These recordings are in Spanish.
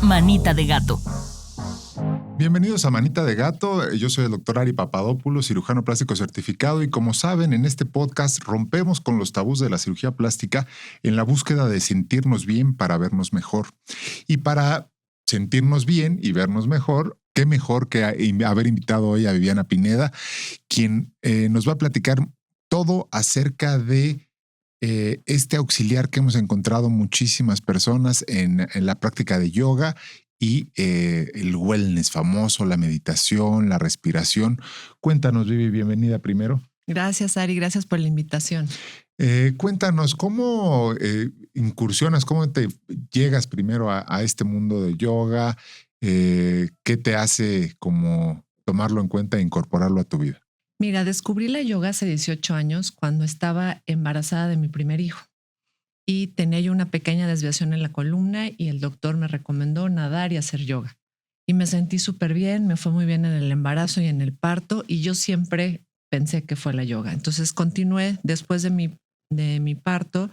Manita de Gato. Bienvenidos a Manita de Gato. Yo soy el doctor Ari Papadopoulos, cirujano plástico certificado, y como saben, en este podcast rompemos con los tabús de la cirugía plástica en la búsqueda de sentirnos bien para vernos mejor. Y para sentirnos bien y vernos mejor, qué mejor que haber invitado hoy a Viviana Pineda, quien nos va a platicar todo acerca de este auxiliar que hemos encontrado muchísimas personas en la práctica de yoga y el wellness famoso, la meditación, la respiración. Cuéntanos, Vivi, bienvenida primero. Gracias, Ari, gracias por la invitación. Cuéntanos, ¿cómo incursionas, cómo te llegas primero a este mundo de yoga? ¿Qué te hace como tomarlo en cuenta e incorporarlo a tu vida? Mira, descubrí la yoga hace 18 años cuando estaba embarazada de mi primer hijo y tenía yo una pequeña desviación en la columna y el doctor me recomendó nadar y hacer yoga. Y me sentí súper bien, me fue muy bien en el embarazo y en el parto y yo siempre pensé que fue la yoga. Entonces continué después de mi parto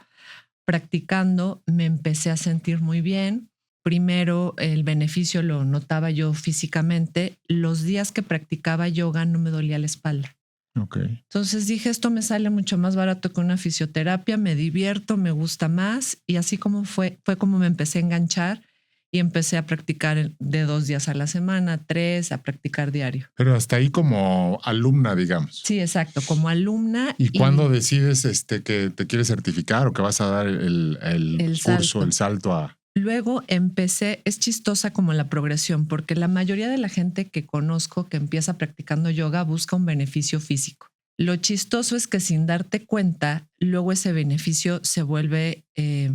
practicando, me empecé a sentir muy bien. Primero el beneficio lo notaba yo físicamente. Los días que practicaba yoga no me dolía la espalda. Okay. Entonces dije, esto me sale mucho más barato que una fisioterapia, me divierto, me gusta más. Y así como fue como me empecé a enganchar y empecé a practicar de 2 días a la semana, 3, a practicar diario. Pero hasta ahí como alumna, digamos. Sí, exacto, como alumna. ¿Y cuándo decides que te quieres certificar o que vas a dar el curso, el salto a...? Luego empecé, es chistosa como la progresión, porque la mayoría de la gente que conozco que empieza practicando yoga busca un beneficio físico. Lo chistoso es que sin darte cuenta, luego ese beneficio se vuelve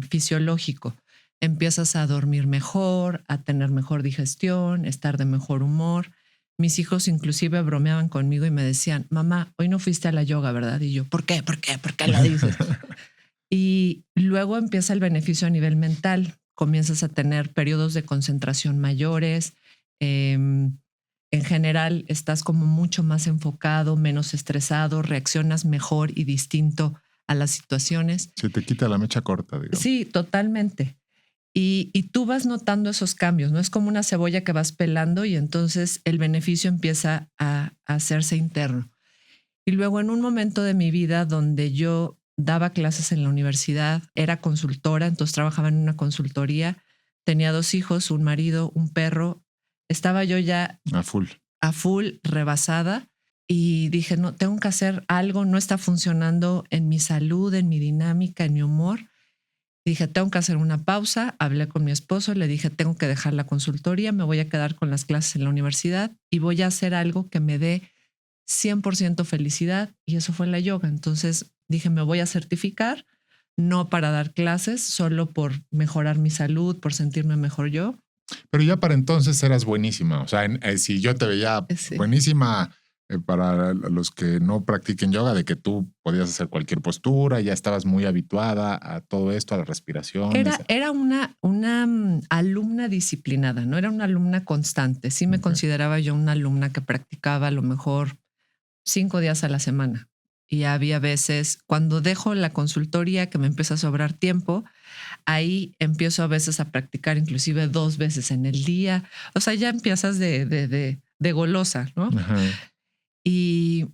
fisiológico. Empiezas a dormir mejor, a tener mejor digestión, estar de mejor humor. Mis hijos inclusive bromeaban conmigo y me decían, mamá, hoy no fuiste a la yoga, ¿verdad? Y yo, ¿por qué? ¿Por qué lo dices? Y luego empieza el beneficio a nivel mental. Comienzas a tener periodos de concentración mayores. En general, estás como mucho más enfocado, menos estresado, reaccionas mejor y distinto a las situaciones. Se te quita la mecha corta, digamos. Sí, totalmente. Y tú vas notando esos cambios, ¿no? Es como una cebolla que vas pelando y entonces el beneficio empieza a hacerse interno. Y luego en un momento de mi vida donde yo daba clases en la universidad, era consultora, entonces trabajaba en una consultoría, tenía 2 hijos, un marido, un perro, estaba yo ya a full, rebasada y dije, no, tengo que hacer algo, no está funcionando en mi salud, en mi dinámica, en mi humor. Dije, tengo que hacer una pausa, hablé con mi esposo, le dije, tengo que dejar la consultoría, me voy a quedar con las clases en la universidad y voy a hacer algo que me dé 100% felicidad, y eso fue la yoga. Entonces dije, me voy a certificar, no para dar clases, solo por mejorar mi salud, por sentirme mejor yo. Pero ya para entonces eras buenísima. O sea, si yo te veía buenísima para los que no practiquen yoga, de que tú podías hacer cualquier postura, ya estabas muy habituada a todo esto, a la respiración. Era una alumna disciplinada, no era una alumna constante. Sí me consideraba yo una alumna que practicaba a lo mejor 5 días a la semana. Y había veces, cuando dejo la consultoría, que me empieza a sobrar tiempo, ahí empiezo a veces a practicar inclusive 2 veces en el día. O sea, ya empiezas de golosa, ¿no? Ajá. Y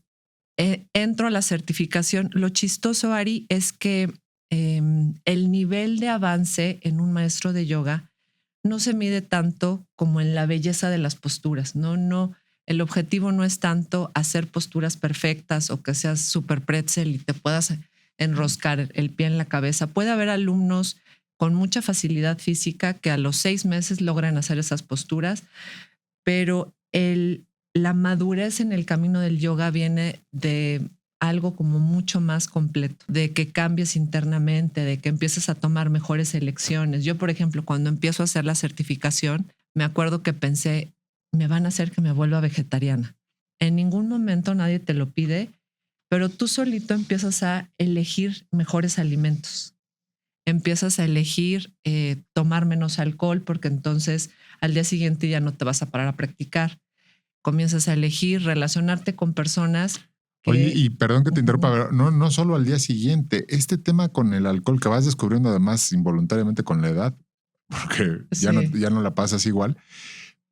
entro a la certificación. Lo chistoso, Ari, es que el nivel de avance en un maestro de yoga no se mide tanto como en la belleza de las posturas, no. El objetivo no es tanto hacer posturas perfectas o que seas súper pretzel y te puedas enroscar el pie en la cabeza. Puede haber alumnos con mucha facilidad física que a los 6 meses logran hacer esas posturas, pero la madurez en el camino del yoga viene de algo como mucho más completo, de que cambies internamente, de que empieces a tomar mejores elecciones. Yo, por ejemplo, cuando empiezo a hacer la certificación, me acuerdo que pensé, me van a hacer que me vuelva vegetariana. En ningún momento nadie te lo pide, pero tú solito empiezas a elegir mejores alimentos. Empiezas a elegir tomar menos alcohol, porque entonces al día siguiente ya no te vas a parar a practicar. Comienzas a elegir relacionarte con personas que... Oye, y perdón que te interrumpa, pero no solo al día siguiente. Este tema con el alcohol que vas descubriendo además involuntariamente con la edad, porque Sí, ya no la pasas igual.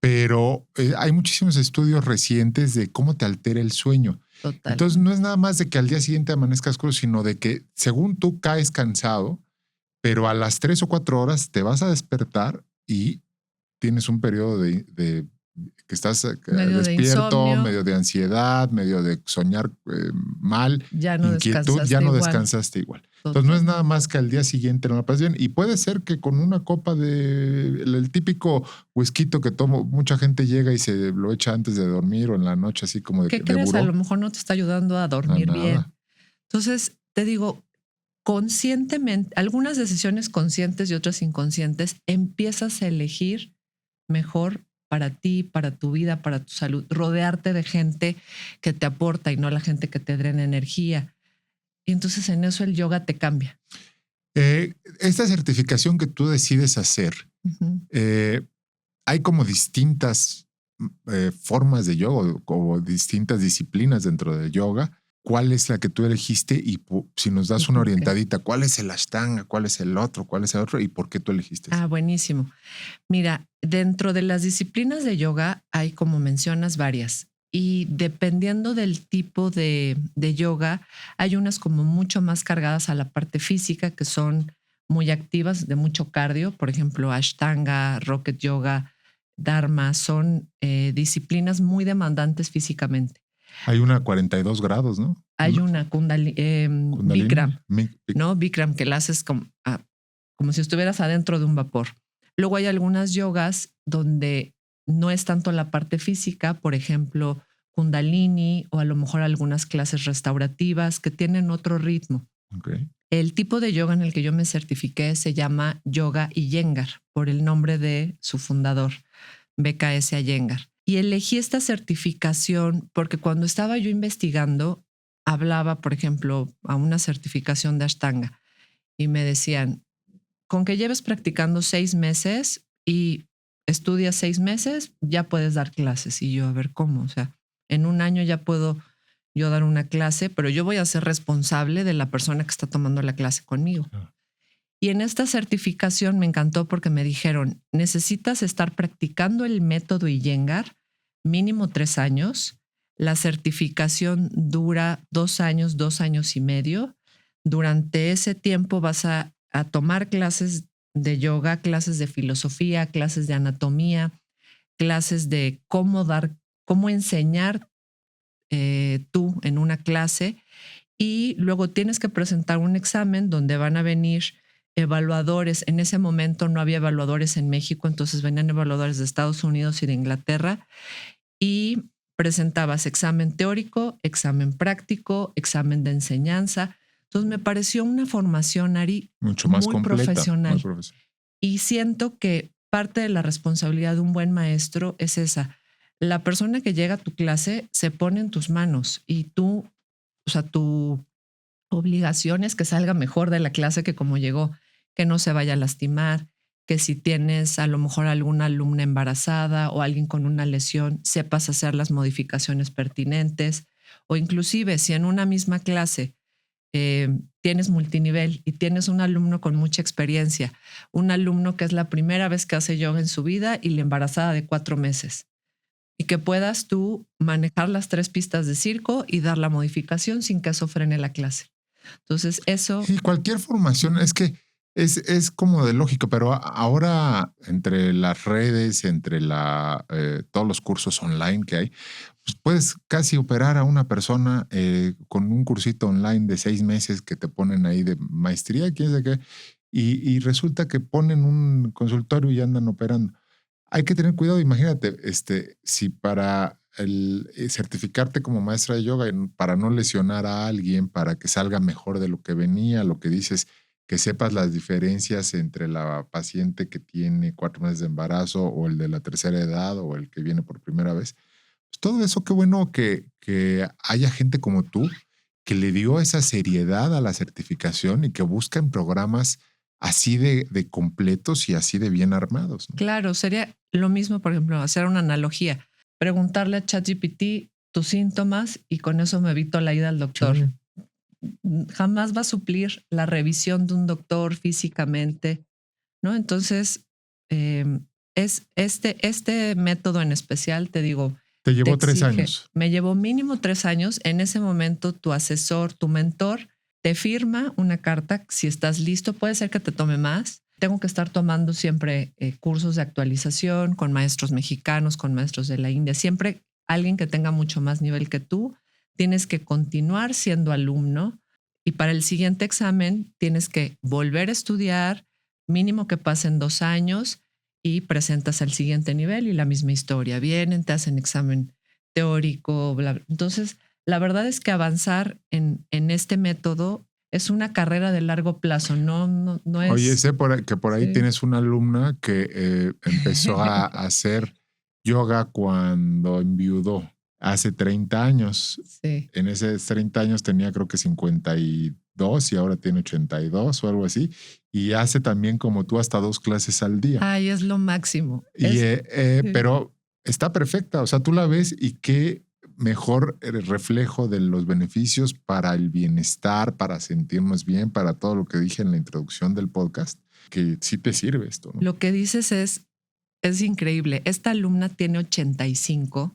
Pero hay muchísimos estudios recientes de cómo te altera el sueño. Entonces no totalmente. es nada más de que al día siguiente amanezcas crudo, sino de que según tú caes cansado, pero a las 3 o 4 horas te vas a despertar y tienes un periodo de que estás Medio de despierto, insomnio, medio de ansiedad, medio de soñar mal, ya no inquietud, ya descansaste no igual, descansaste igual. Entonces no es nada totalmente. más que al día siguiente no la pasas bien. Y puede ser que con una copa de el típico whisky que tomo, mucha gente llega y se lo echa antes de dormir o en la noche, así como ¿Qué de crees? A lo buró, mejor no te está ayudando a a dormir nada. bien. Entonces, te digo, conscientemente, algunas decisiones conscientes y otras inconscientes, empiezas a elegir mejor para ti, para tu vida, para tu salud, rodearte de gente que te aporta y no la gente que te drena energía. Y entonces en eso el yoga te cambia. Esta certificación que tú decides hacer, Ujú. eh, hay como distintas formas de yoga o distintas disciplinas dentro del yoga. ¿Cuál es la que tú elegiste? Y si nos ¿Y das una por qué? orientadita, ¿cuál es el Ashtanga? ¿Cuál es el otro? ¿Cuál es el otro? ¿Y por qué tú elegiste ese? Ah, buenísimo. Mira, dentro de las disciplinas de yoga hay, como mencionas, varias. Y dependiendo del tipo de yoga, hay unas como mucho más cargadas a la parte física, que son muy activas, de mucho cardio. Por ejemplo, Ashtanga, Rocket Yoga, Dharma, son disciplinas muy demandantes físicamente. Hay una a 42 grados, ¿no? Hay una Kundalini. Bikram, ¿no? Bikram, que la haces como si estuvieras adentro de un vapor. Luego hay algunas yogas donde no es tanto la parte física, por ejemplo, Kundalini o a lo mejor algunas clases restaurativas que tienen otro ritmo. Okay. El tipo de yoga en el que yo me certifiqué se llama Yoga Iyengar, por el nombre de su fundador, BKS Iyengar. Y elegí esta certificación porque cuando estaba yo investigando, hablaba, por ejemplo, a una certificación de Ashtanga y me decían, con que lleves practicando 6 meses y estudias 6 meses, ya puedes dar clases. Y yo, a ver cómo, o sea, en un año ya puedo yo dar una clase, pero yo voy a ser responsable de la persona que está tomando la clase conmigo. Ah, Y en esta certificación me encantó porque me dijeron, necesitas estar practicando el método Iyengar mínimo 3 años. La certificación dura 2 años, 2 años y medio. Durante ese tiempo vas a tomar clases de yoga, clases de filosofía, clases de anatomía, clases de cómo enseñar tú en una clase y luego tienes que presentar un examen donde van a venir evaluadores. En ese momento no había evaluadores en México, entonces venían evaluadores de Estados Unidos y de Inglaterra y presentabas examen teórico, examen práctico, examen de enseñanza. Entonces me pareció una formación, Ari, mucho más muy completa, más profesional profesional. y siento que parte de la responsabilidad de un buen maestro es esa. La persona que llega a tu clase se pone en tus manos y tú, o sea, tu obligación es que salga mejor de la clase que como llegó, que no se vaya a lastimar, que si tienes a lo mejor alguna alumna embarazada o alguien con una lesión, sepas hacer las modificaciones pertinentes o inclusive si en una misma clase tienes multinivel y tienes un alumno con mucha experiencia, un alumno que es la primera vez que hace yoga en su vida y la embarazada de 4 meses y que puedas tú manejar las 3 pistas de circo y dar la modificación sin que eso frene la clase. Entonces, eso, Sí, cualquier formación es que es como de lógico, pero ahora entre las redes, entre todos los cursos online que hay, pues puedes casi operar a una persona con un cursito online de 6 meses que te ponen ahí de maestría, quién sabe qué, y resulta que ponen un consultorio y andan operando. Hay que tener cuidado, imagínate, si para certificarte como maestra de yoga, para no lesionar a alguien, para que salga mejor de lo que venía, lo que dices, que sepas las diferencias entre la paciente que tiene 4 meses de embarazo o el de la tercera edad o el que viene por primera vez. Pues todo eso, qué bueno que haya gente como tú que le dio esa seriedad a la certificación y que buscan programas así de completos y así de bien armados, ¿no? claro, sería lo mismo, por ejemplo, hacer una analogía, preguntarle a ChatGPT tus síntomas y con eso me evito la ida al doctor. Sí. Jamás va a suplir la revisión de un doctor físicamente, ¿no? Entonces, es este método en especial, te digo, Te llevó te 3 exige, años. me llevó mínimo 3 años. En ese momento, tu asesor, tu mentor, te firma una carta. Si estás listo, puede ser que te tome más. Tengo que estar tomando siempre cursos de actualización con maestros mexicanos, con maestros de la India. Siempre alguien que tenga mucho más nivel que tú. Tienes que continuar siendo alumno y para el siguiente examen tienes que volver a estudiar, mínimo que pasen 2 años y presentas al siguiente nivel y la misma historia. Vienen, te hacen examen teórico, bla, bla. Entonces, la verdad es que avanzar en este método es una carrera de largo plazo, no Oye, es... sé que por ahí Sí. tienes una alumna que empezó a hacer yoga cuando enviudó hace 30 años. Sí. En esos 30 años tenía creo que 52 y ahora tiene 82 o algo así. Y hace también como tú hasta 2 clases al día. Ay, es lo máximo. Y, Sí. pero está perfecta. O sea, tú la ves y qué mejor reflejo de los beneficios para el bienestar, para sentirnos bien, para todo lo que dije en la introducción del podcast, que sí te sirve esto, ¿no? Lo que dices es increíble. Esta alumna tiene 85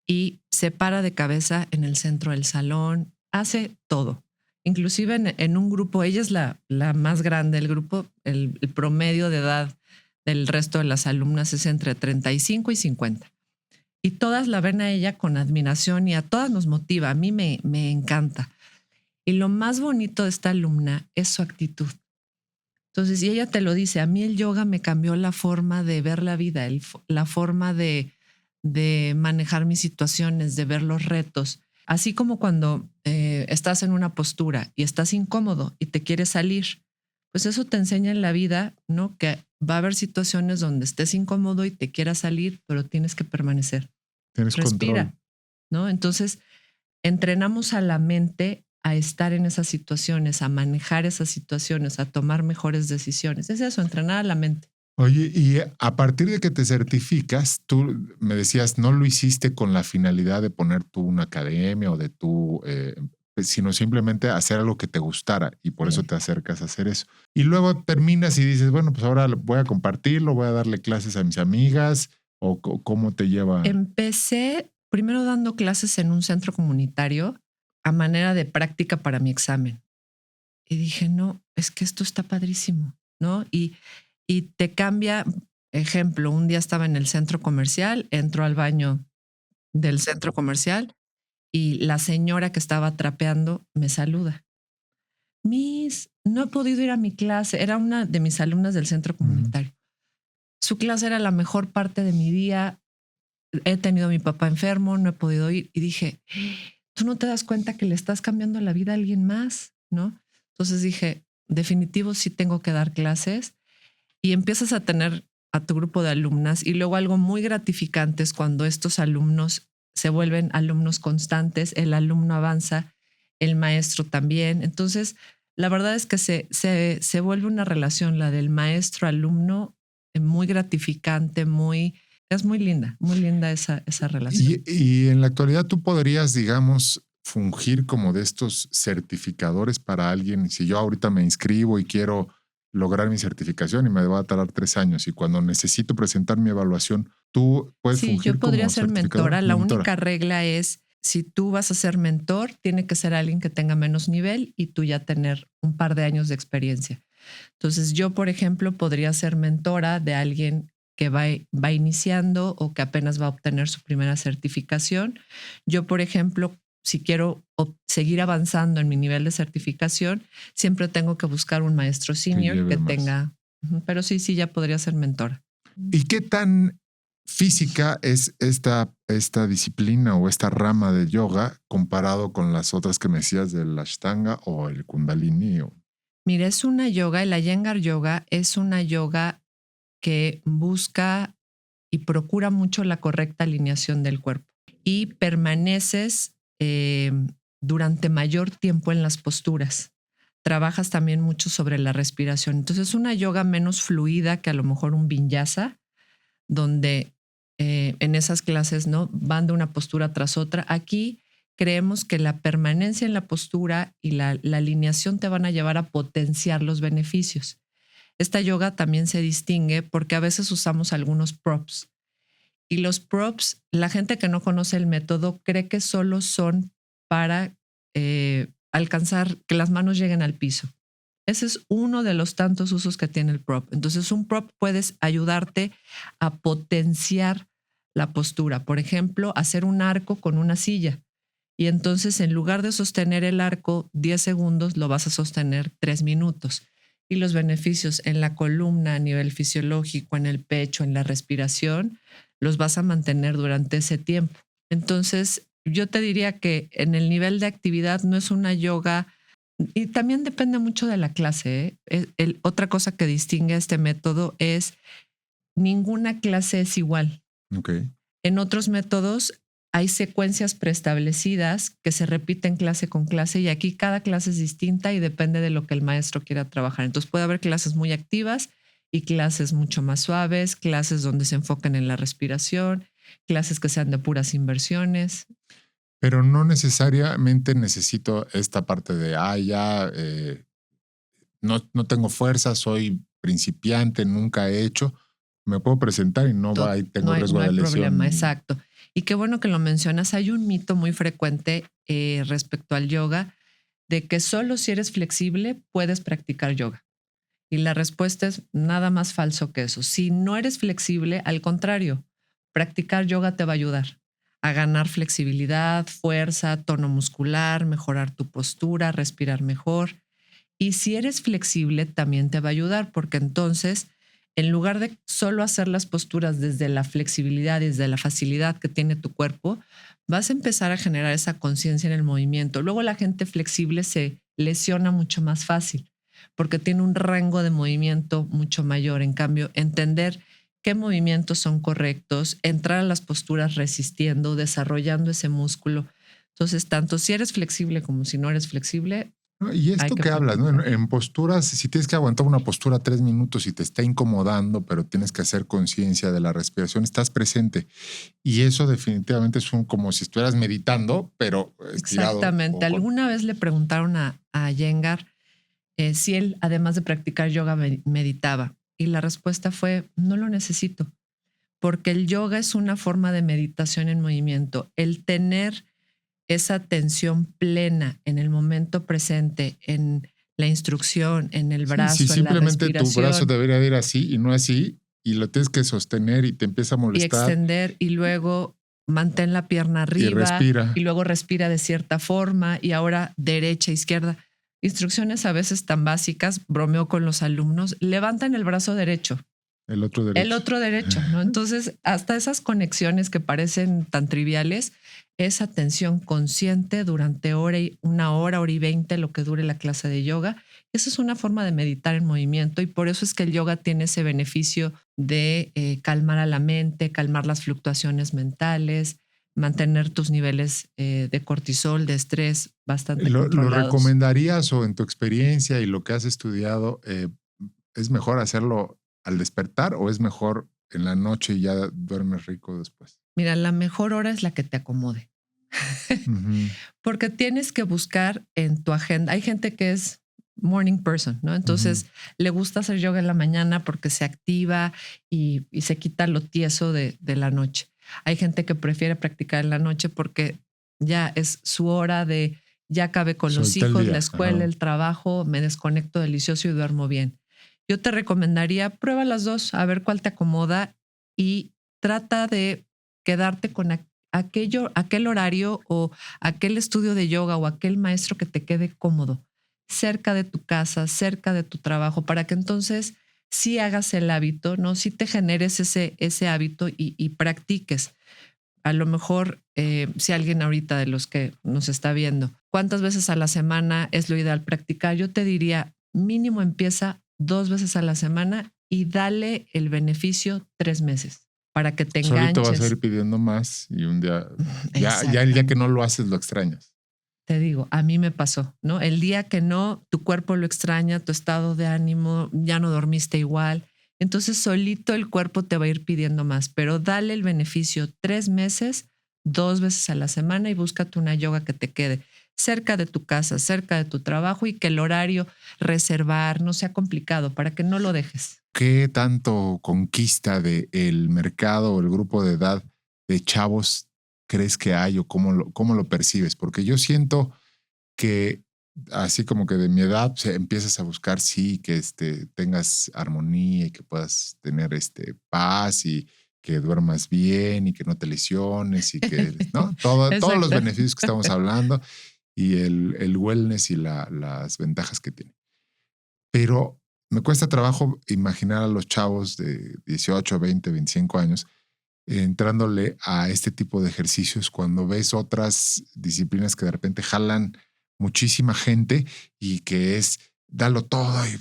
y se para de cabeza en el centro del salón, hace todo. Inclusive en un grupo, ella es la más grande del grupo, el promedio de edad del resto de las alumnas es entre 35 y 50. Y todas la ven a ella con admiración y a todas nos motiva. A mí me encanta. Y lo más bonito de esta alumna es su actitud. Entonces, y ella te lo dice, a mí el yoga me cambió la forma de ver la vida, la forma de manejar mis situaciones, de ver los retos. Así como cuando estás en una postura y estás incómodo y te quieres salir, pues eso te enseña en la vida, ¿no? Que va a haber situaciones donde estés incómodo y te quieras salir, pero tienes que permanecer. Tienes control. Respira, ¿no? Entonces, entrenamos a la mente a estar en esas situaciones, a manejar esas situaciones, a tomar mejores decisiones. Es eso, entrenar a la mente. Oye, y a partir de que te certificas, tú me decías, no lo hiciste con la finalidad de poner tú una academia o de tú, sino simplemente hacer algo que te gustara y por eso te acercas a hacer eso. Y luego terminas y dices, bueno, pues ahora voy a compartirlo, voy a darle clases a mis amigas o cómo te lleva. Empecé primero dando clases en un centro comunitario a manera de práctica para mi examen. Y dije, no, es que esto está padrísimo, ¿no? Y te cambia, ejemplo, un día estaba en el centro comercial, entro al baño del centro comercial y la señora que estaba trapeando me saluda. Miss, no he podido ir a mi clase. Era una de mis alumnas del centro Ujú. comunitario. Su clase era la mejor parte de mi día. He tenido a mi papá enfermo, no he podido ir. Y dije, tú no te das cuenta que le estás cambiando la vida a alguien más, ¿no? Entonces dije, definitivo sí tengo que dar clases y empiezas a tener a tu grupo de alumnas y luego algo muy gratificante es cuando estos alumnos se vuelven alumnos constantes, el alumno avanza, el maestro también. Entonces, la verdad es que se vuelve una relación, la del maestro-alumno, muy gratificante, es muy linda esa relación. Y en la actualidad tú podrías, digamos, fungir como de estos certificadores para alguien. Si yo ahorita me inscribo y quiero lograr mi certificación y me va a tardar 3 años y cuando necesito presentar mi evaluación, tú puedes Sí, yo fungir podría como ser certificador, mentora. La mentora. única regla es, si tú vas a ser mentor, tiene que ser alguien que tenga menos nivel y tú ya tener un par de años de experiencia. Entonces, yo, por ejemplo, podría ser mentora de alguien que va iniciando o que apenas va a obtener su primera certificación. Yo, por ejemplo, si quiero seguir avanzando en mi nivel de certificación, siempre tengo que buscar un maestro Que senior que lleve más. tenga, pero sí, ya podría ser mentora. ¿Y qué tan física es esta disciplina o esta rama de yoga comparado con las otras que me decías del Ashtanga o el Kundalini? Mira, es una yoga, el Iyengar Yoga es una yoga que busca y procura mucho la correcta alineación del cuerpo y permaneces durante mayor tiempo en las posturas. Trabajas también mucho sobre la respiración. Entonces es una yoga menos fluida que a lo mejor un vinyasa, donde en esas clases no van de una postura tras otra. Aquí creemos que la permanencia en la postura y la alineación te van a llevar a potenciar los beneficios. Esta yoga también se distingue porque a veces usamos algunos props. Y los props, la gente que no conoce el método cree que solo son para alcanzar que las manos lleguen al piso. Ese es uno de los tantos usos que tiene el prop. Entonces, un prop puedes ayudarte a potenciar la postura. Por ejemplo, hacer un arco con una silla. Y entonces, en lugar de sostener el arco 10 segundos, lo vas a sostener 3 minutos. Y los beneficios en la columna, a nivel fisiológico, en el pecho, en la respiración, los vas a mantener durante ese tiempo. Entonces, yo te diría que en el nivel de actividad no es una yoga, y también depende mucho de la clase, ¿eh? Otra cosa que distingue a este método es ninguna clase es igual. Okay. En otros métodos hay secuencias preestablecidas que se repiten clase con clase y aquí cada clase es distinta y depende de lo que el maestro quiera trabajar. Entonces puede haber clases muy activas y clases mucho más suaves, clases donde se enfoquen en la respiración, clases que sean de puras inversiones. Pero no necesariamente necesito esta parte de, no tengo fuerza, soy principiante, nunca he hecho. Me puedo presentar y tengo riesgo No hay de lesión. problema, exacto. Y qué bueno que lo mencionas. Hay un mito muy frecuente respecto al yoga de que solo si eres flexible puedes practicar yoga. Y la respuesta es nada más falso que eso. Si no eres flexible, al contrario, practicar yoga te va a ayudar a ganar flexibilidad, fuerza, tono muscular, mejorar tu postura, respirar mejor. Y si eres flexible, también te va a ayudar porque entonces, en lugar de solo hacer las posturas desde la flexibilidad, desde la facilidad que tiene tu cuerpo, vas a empezar a generar esa conciencia en el movimiento. Luego la gente flexible se lesiona mucho más fácil porque tiene un rango de movimiento mucho mayor. En cambio, entender qué movimientos son correctos, entrar a las posturas resistiendo, desarrollando ese músculo. Entonces, tanto si eres flexible como si no eres flexible, Y esto que hablas, ¿no? En posturas, si tienes que aguantar una postura 3 minutos y te está incomodando, pero tienes que hacer conciencia de la respiración, estás presente. Y eso definitivamente es como si estuvieras meditando, pero estirado. Exactamente. Alguna vez le preguntaron a Iyengar si él, además de practicar yoga, meditaba. Y la respuesta fue, no lo necesito, porque el yoga es una forma de meditación en movimiento. El tener esa atención plena en el momento presente, en la instrucción, en el brazo, sí, en la respiración. Simplemente tu brazo debería ir así y no así, y lo tienes que sostener y te empieza a molestar. Y extender y luego mantén la pierna arriba. Y respira. Y luego respira de cierta forma y ahora derecha, izquierda. Instrucciones a veces tan básicas, bromeo con los alumnos, levantan el brazo derecho. El otro derecho. El otro derecho, ¿no? Entonces, hasta esas conexiones que parecen tan triviales, esa atención consciente durante una hora y 20, lo que dure la clase de yoga. Esa es una forma de meditar en movimiento y por eso es que el yoga tiene ese beneficio de calmar a la mente, calmar las fluctuaciones mentales, mantener tus niveles de cortisol, de estrés bastante controlados. ¿Lo recomendarías o en tu experiencia y lo que has estudiado, es mejor hacerlo al despertar o es mejor en la noche y ya duermes rico después? Mira, la mejor hora es la que te acomode. Uh-huh. Porque tienes que buscar en tu agenda. Hay gente que es morning person, ¿no? Entonces le gusta hacer yoga en la mañana porque se activa y se quita lo tieso de la noche. Hay gente que prefiere practicar en la noche porque ya es su hora de, ya acabé con los hijos, la escuela, el trabajo, me desconecto delicioso y duermo bien. Yo te recomendaría, prueba las dos, a ver cuál te acomoda y trata de quedarte con aquel horario o aquel estudio de yoga o aquel maestro que te quede cómodo, cerca de tu casa, cerca de tu trabajo, para que entonces sí hagas el hábito, ¿no? Sí te generes ese hábito y practiques. A lo mejor, si alguien ahorita de los que nos está viendo, ¿cuántas veces a la semana es lo ideal practicar? Yo te diría, mínimo empieza 2 veces a la semana y dale el beneficio 3 meses para que te enganches. Solito vas a ir pidiendo más y un día, ya el día que no lo haces lo extrañas. Te digo, a mí me pasó, ¿no? El día que no, tu cuerpo lo extraña, tu estado de ánimo, ya no dormiste igual. Entonces solito el cuerpo te va a ir pidiendo más, pero dale el beneficio 3 meses, 2 veces a la semana y búscate una yoga que te quede. cerca de tu casa, cerca de tu trabajo y que el horario reservar no sea complicado para que no lo dejes. ¿Qué tanto conquista del mercado o el grupo de edad de chavos crees que hay o cómo lo percibes? Porque yo siento que así como que de mi edad empiezas a buscar, sí, que tengas armonía y que puedas tener paz y que duermas bien y que no te lesiones y que, ¿no? Todos los Exacto. beneficios que estamos hablando y el wellness y las ventajas que tiene. Pero me cuesta trabajo imaginar a los chavos de 18, 20, 25 años entrándole a este tipo de ejercicios cuando ves otras disciplinas que de repente jalan muchísima gente y que es dalo todo y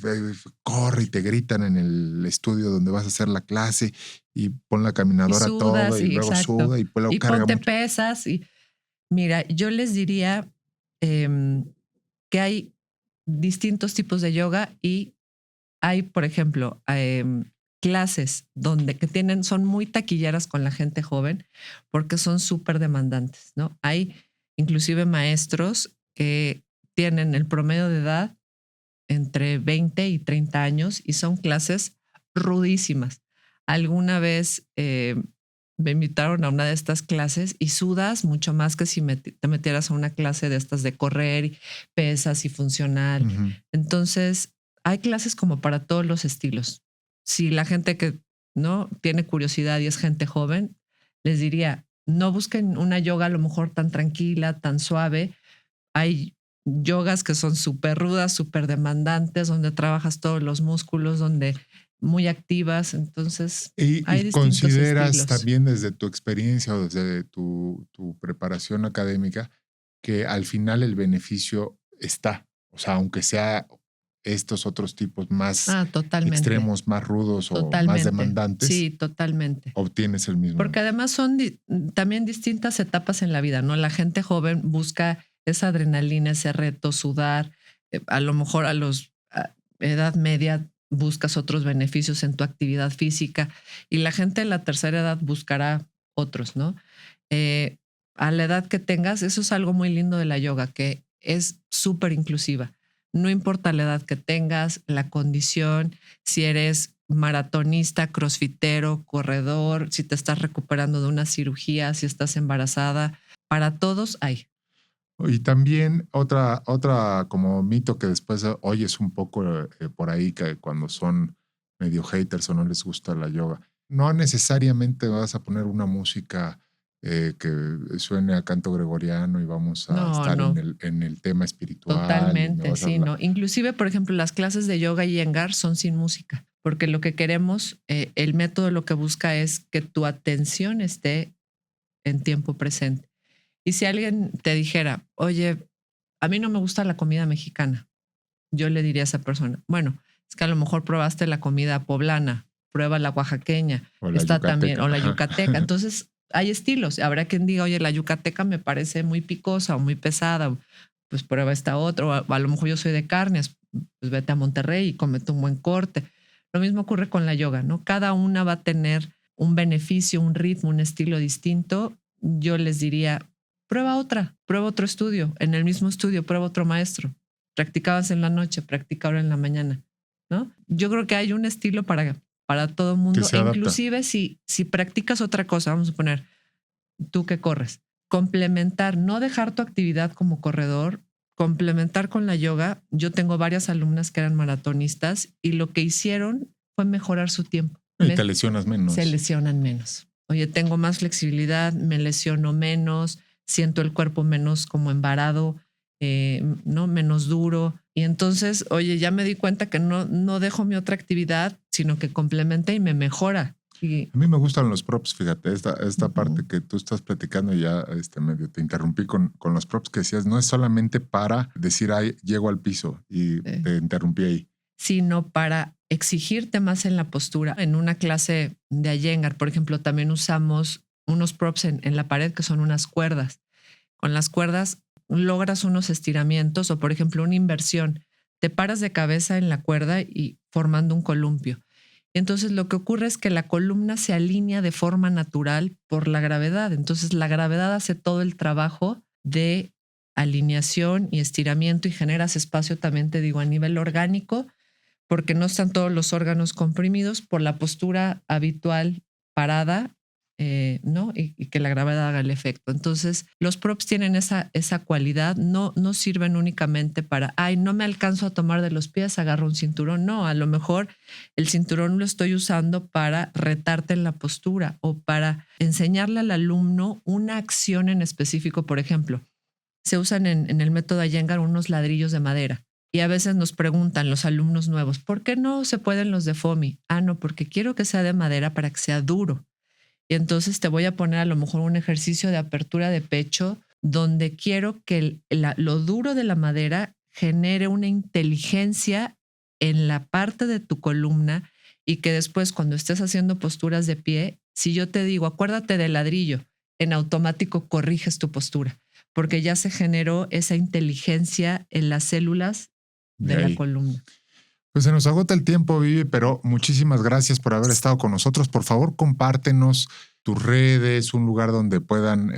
corre y te gritan en el estudio donde vas a hacer la clase y pon la Y caminadora todo sudas, y y luego exacto. suda y luego Y carga ponte mucho. pesas. Y mira, yo les diría em, que hay distintos tipos de yoga y hay, por ejemplo, clases donde que son muy taquilleras con la gente joven porque son súper demandantes, ¿no? Hay inclusive maestros que tienen el promedio de edad entre 20 y 30 años y son clases rudísimas. Alguna vez me invitaron a una de estas clases y sudas mucho más que si te metieras a una clase de estas de correr, y pesas y funcional. Ujú. Entonces, hay clases como para todos los estilos. Si la gente que no tiene curiosidad y es gente joven, les diría, no busquen una yoga a lo mejor tan tranquila, tan suave. Hay yogas que son súper rudas, súper demandantes, donde trabajas todos los músculos, donde muy activas. Entonces, Y hay distintos consideras estilos. también desde tu experiencia o desde tu preparación académica que al final el beneficio está, o sea, aunque sea estos otros tipos más Ah, totalmente, extremos, más rudos o más totalmente. demandantes, Sí, totalmente. obtienes el mismo. Porque además son también distintas etapas en la vida, ¿no? La gente joven busca esa adrenalina, ese reto, sudar. A lo mejor a edad media buscas otros beneficios en tu actividad física y la gente de la tercera edad buscará otros, ¿no? Eh, a la edad que tengas, eso es algo muy lindo de la yoga, que es súper inclusiva. No importa la edad que tengas, la condición, si eres maratonista, crossfitero, corredor, si te estás recuperando de una cirugía, si estás embarazada, para todos hay. Y también otra como mito que después oyes un poco por ahí que cuando son medio haters o no les gusta la yoga. No necesariamente vas a poner una música que suene a canto gregoriano y vamos a No, estar no, en el tema espiritual y me totalmente, vas a sí, hablar. no. Inclusive, por ejemplo, las clases de yoga y Iyengar son sin música, porque lo que queremos, el método lo que busca es que tu atención esté en tiempo presente. Y si alguien te dijera, oye, a mí no me gusta la comida mexicana, yo le diría a esa persona, bueno, es que a lo mejor probaste la comida poblana, prueba la oaxaqueña, O la está también, yucateca. o la Ajá. yucateca. Entonces, hay estilos. Habrá quien diga, oye, la yucateca me parece muy picosa o muy pesada, pues prueba esta otra. O a lo mejor yo soy de carnes, pues vete a Monterrey y comete un buen corte. Lo mismo ocurre con la yoga, ¿no? Cada una va a tener un beneficio, un ritmo, un estilo distinto. Yo les diría, prueba otra, prueba otro estudio, en el mismo estudio, prueba otro maestro. Practicabas en la noche, practica ahora en la mañana, ¿no? Yo creo que hay un estilo para todo el Que mundo, se e adapta. inclusive si practicas otra cosa, vamos a poner, tú que corres, complementar, no dejar tu actividad como corredor, complementar con la yoga. Yo tengo varias alumnas que eran maratonistas y lo que hicieron fue mejorar su tiempo. Y te lesionas Se menos. lesionan menos. Oye, tengo más flexibilidad, me lesiono menos, siento el cuerpo menos como embarado, ¿no? Menos duro. Y entonces, oye, ya me di cuenta que no dejo mi otra actividad, sino que complementa y me mejora. Y, A mí me gustan los props, fíjate, esta ujú, parte que tú estás platicando y ya medio te interrumpí con los props que decías, no es solamente para decir, ay, llego al piso y eh, te interrumpí ahí. sino para exigirte más en la postura. En una clase de Iyengar, por ejemplo, también usamos unos props en la pared que son unas cuerdas. Con las cuerdas logras unos estiramientos o, por ejemplo, una inversión. Te paras de cabeza en la cuerda y formando un columpio. Entonces lo que ocurre es que la columna se alinea de forma natural por la gravedad. Entonces la gravedad hace todo el trabajo de alineación y estiramiento y generas espacio, también te digo, a nivel orgánico, porque no están todos los órganos comprimidos por la postura habitual parada, ¿no? Y que la gravedad haga el efecto. Entonces, los props tienen esa cualidad, no sirven únicamente para, no me alcanzo a tomar de los pies, agarro un cinturón. No, a lo mejor el cinturón lo estoy usando para retarte en la postura o para enseñarle al alumno una acción en específico. Por ejemplo, se usan en el método Iyengar unos ladrillos de madera. Y a veces nos preguntan los alumnos nuevos, ¿por qué no se pueden los de foamy? No, porque quiero que sea de madera para que sea duro. Y entonces te voy a poner a lo mejor un ejercicio de apertura de pecho donde quiero que lo duro de la madera genere una inteligencia en la parte de tu columna y que después cuando estés haciendo posturas de pie, si yo te digo, acuérdate del ladrillo, en automático corriges tu postura porque ya se generó esa inteligencia en las células de la columna. Pues se nos agota el tiempo, Vivi, pero muchísimas gracias por haber estado con nosotros. Por favor, compártenos tus redes, un lugar donde puedan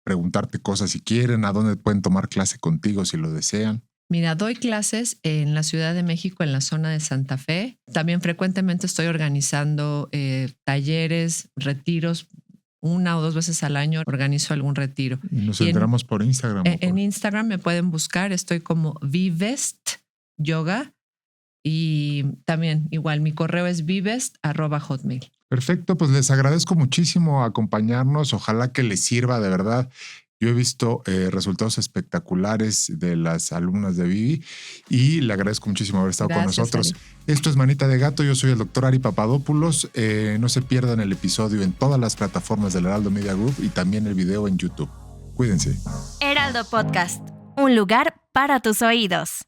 preguntarte cosas si quieren, a dónde pueden tomar clase contigo si lo desean. Mira, doy clases en la Ciudad de México, en la zona de Santa Fe. También frecuentemente estoy organizando talleres, retiros. 1 o 2 veces al año organizo algún retiro. Y nos enteramos por Instagram. En Instagram me pueden buscar, estoy como Vivest Yoga. Y también igual mi correo es vivest@hotmail. Perfecto, pues les agradezco muchísimo acompañarnos. Ojalá que les sirva de verdad. Yo he visto resultados espectaculares de las alumnas de Vivi y le agradezco muchísimo haber estado con nosotros. Ari. Esto es Manita de Gato. Yo soy el doctor Ari Papadopoulos. No se pierdan el episodio en todas las plataformas del Heraldo Media Group y también el video en YouTube. Cuídense. Heraldo Podcast, un lugar para tus oídos.